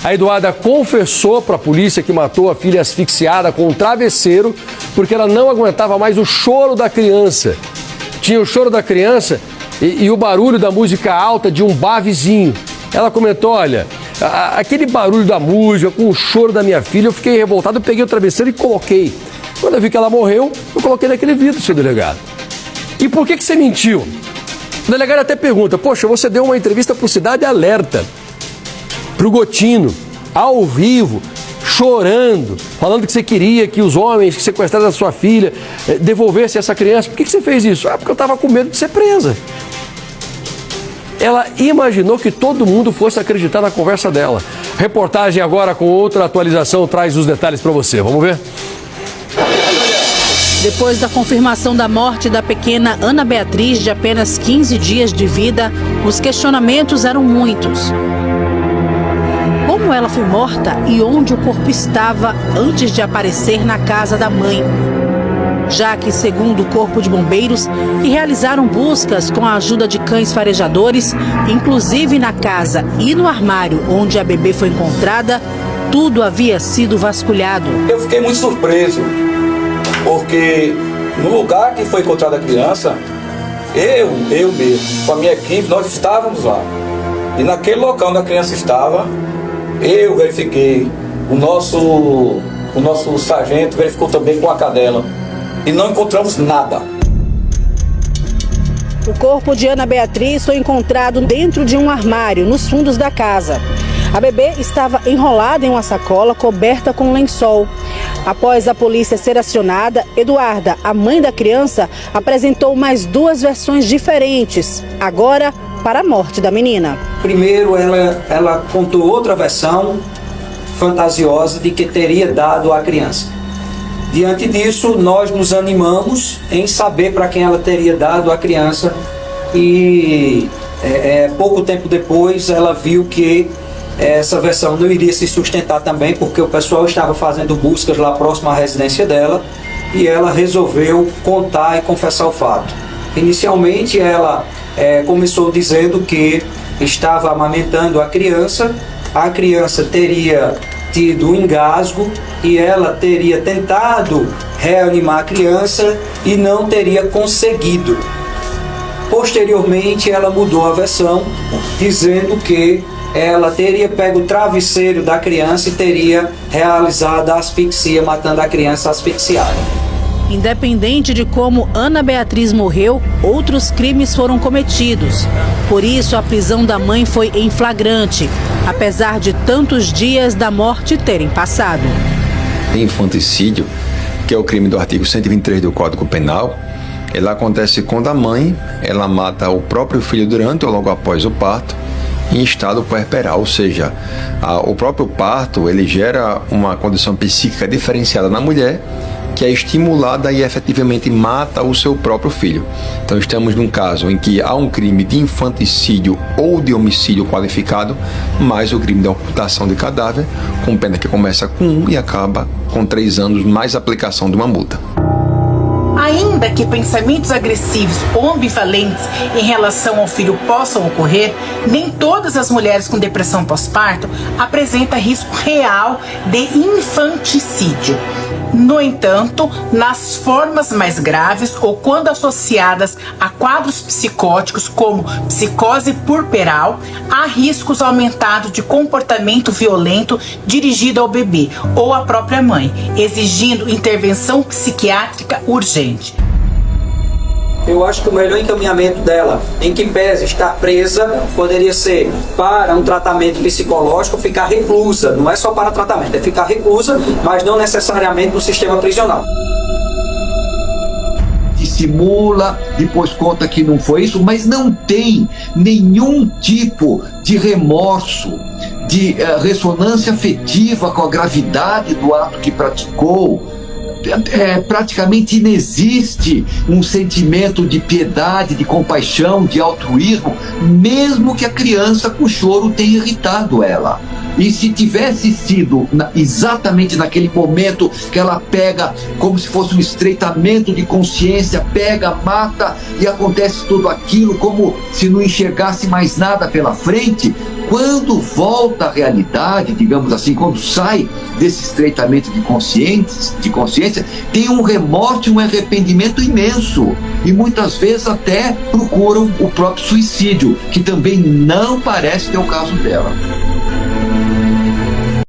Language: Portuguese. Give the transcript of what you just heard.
A Eduarda confessou para a polícia que matou a filha asfixiada com um travesseiro porque ela não aguentava mais o choro da criança. Tinha o choro da criança e o barulho da música alta de um bar vizinho. Ela comentou, olha, aquele barulho da música com o choro da minha filha, eu fiquei revoltado, eu peguei o travesseiro e coloquei. Quando eu vi que ela morreu, eu coloquei naquele vidro, seu delegado. E por que você mentiu? O delegado até pergunta, poxa, você deu uma entrevista para o Cidade Alerta, para o Gotino, ao vivo, chorando, falando que você queria que os homens que sequestraram a sua filha devolvessem essa criança. Por que você fez isso? Ah, porque eu estava com medo de ser presa. Ela imaginou que todo mundo fosse acreditar na conversa dela. Reportagem agora com outra atualização traz os detalhes para você. Vamos ver? Depois da confirmação da morte da pequena Ana Beatriz, de apenas 15 dias de vida, os questionamentos eram muitos. Como ela foi morta e onde o corpo estava antes de aparecer na casa da mãe? Já que, segundo o Corpo de Bombeiros, que realizaram buscas com a ajuda de cães farejadores, inclusive na casa e no armário onde a bebê foi encontrada, tudo havia sido vasculhado. Eu fiquei muito surpreso, porque no lugar que foi encontrada a criança, eu mesmo, com a minha equipe, nós estávamos lá. E naquele local onde a criança estava, eu verifiquei, o nosso sargento verificou também com a cadela. E não encontramos nada. O corpo de Ana Beatriz foi encontrado dentro de um armário, nos fundos da casa. A bebê estava enrolada em uma sacola coberta com lençol. Após a polícia ser acionada, Eduarda, a mãe da criança, apresentou mais duas versões diferentes, agora para a morte da menina. Primeiro, ela contou outra versão fantasiosa de que teria dado à criança. Diante disso, nós nos animamos em saber para quem ela teria dado a criança e pouco tempo depois ela viu que essa versão não iria se sustentar também, porque o pessoal estava fazendo buscas lá próximo à residência dela e ela resolveu contar e confessar o fato. Inicialmente ela começou dizendo que estava amamentando a criança teria tido um engasgo e ela teria tentado reanimar a criança e não teria conseguido. Posteriormente, ela mudou a versão, dizendo que ela teria pego o travesseiro da criança e teria realizado a asfixia, matando a criança asfixiada. Independente de como Ana Beatriz morreu, outros crimes foram cometidos. Por isso, a prisão da mãe foi em flagrante, apesar de tantos dias da morte terem passado. Infanticídio, que é o crime do artigo 123 do Código Penal, ele acontece quando a mãe ela mata o próprio filho durante ou logo após o parto, em estado puerperal, ou seja, o próprio parto ele gera uma condição psíquica diferenciada na mulher, que é estimulada e efetivamente mata o seu próprio filho. Então estamos num caso em que há um crime de infanticídio ou de homicídio qualificado, mais o crime de ocultação de cadáver, com pena que começa com 1 e acaba com 3 anos, mais aplicação de uma multa. Ainda que pensamentos agressivos ou ambivalentes em relação ao filho possam ocorrer, nem todas as mulheres com depressão pós-parto apresentam risco real de infanticídio. No entanto, nas formas mais graves ou quando associadas a quadros psicóticos como psicose puerperal, há riscos aumentados de comportamento violento dirigido ao bebê ou à própria mãe, exigindo intervenção psiquiátrica urgente. Eu acho que o melhor encaminhamento dela, em que pese estar presa, poderia ser para um tratamento psicológico, ficar reclusa. Não é só para tratamento, é ficar reclusa, mas não necessariamente no sistema prisional. Dissimula, depois conta que não foi isso, mas não tem nenhum tipo de remorso, de ressonância afetiva com a gravidade do ato que praticou. Praticamente inexiste um sentimento de piedade, de compaixão, de altruísmo, mesmo que a criança com choro tenha irritado ela. E se tivesse sido exatamente naquele momento que ela pega, como se fosse um estreitamento de consciência, pega, mata e acontece tudo aquilo como se não enxergasse mais nada pela frente, quando volta à realidade, digamos assim, quando sai desse estreitamento de consciência, tem um remorso e um arrependimento imenso. E muitas vezes até procuram o próprio suicídio, que também não parece ter o caso dela.